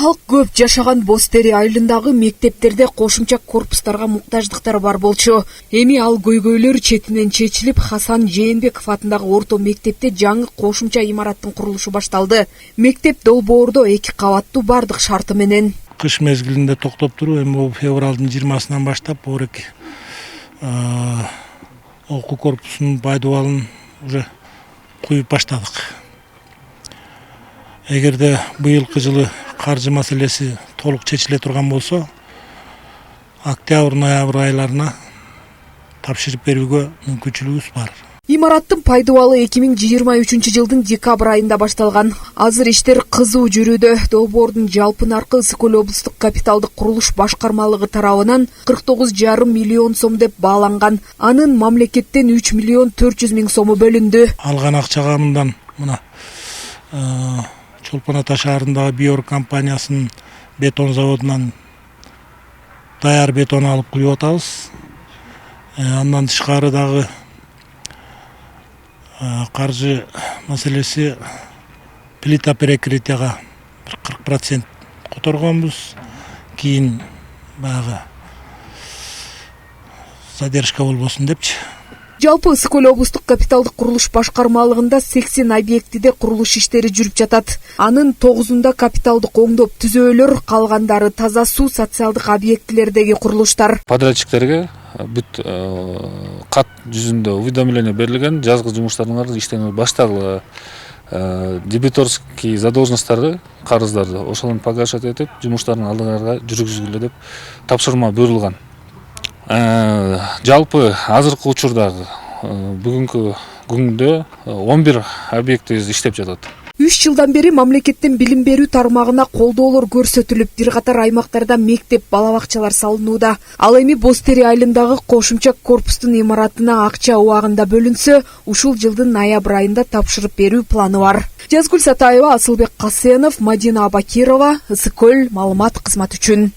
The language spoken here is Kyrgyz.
Халк көп жашаган Бостери айылындагы мектептерде кошумча корпустарга муктаждыктар бар болчу. Эми ал көйгөйлөр четинен чечилип, Хасан Жээнбеков атындагы орто мектепте жаңы кошумча имараттын курулушу башталды. Мектеп долбоордо 2 кабаттуу бардык шарты менен. Кыш мезгилинде токтоп туруу, эми февралдын 20-сынан баштап орек окуу корпусунун пайдубалын уже куюп баштадык. Эгерде быйылкы жылы каржы маселеси толук чечиле турган болсо, октябрь-ноябрь айларына тапшырып берүүгө мүмкүнчүлүгүбүз бар. Имараттын пайдубалы 2023 жылдын декабрь айында башталган. Азыр иштер кызуу жүрүүдө. Долбоордун жалпы наркы Ысык-Көл облустук капиталдык курулуш башкармалыгы тарабынан 49,5 миллион сом деп бааланган. Анын мамлекеттен 3 миллион 400 миң сому бөлүндү. Алган акчага мындан мына Чолпон Ата шаарындагы Биор компаниясынын бетон заводунан даяр бетон алып куюп атабыз. Андан тышкары дагы каржы маселеси плита перекрытияга 40% которгонбуз. Кийин баягы задержка болбосун депчи. Жалпы Ысык-Көл облустук капиталдык курулуш башкармалыгында 80 объектиде курулуш иштери жүрүп жатат. Анын 9-унда капиталдык оңдоп түзөөлөр, калгандары таза суу, социалдык объектилердеги курулуштар. Подрядчиктерге бүт кат жүзүндө уведомление берилген, жазгы жумуштардын иштери башталган. Дебиторский задолженностьтарды, карыздарды ошолорду погашать этип, жумуштардын алдыга жүргүзгүлө деп тапшырма берилген. Жалпы азыркы учурдагы бүгүнкү күндө 11 объектибиз иштеп жатат. 3 жылдан бери мамлекеттен билим берүү тармагына колдоолор көрсөтүлүп, бир катар аймактарда мектеп, бала бакчалар салынууда. Ал эми Бостери айылындагы кошумча корпустун имаратына акча убагында бөлүнсө, ушул жылдын ноябрь айында тапшырып берүү планы бар. Жазгүл Сатаева, Асылбек Касенов, Мадина Абакирова, Ысык-Көл маалымат кызматы үчүн.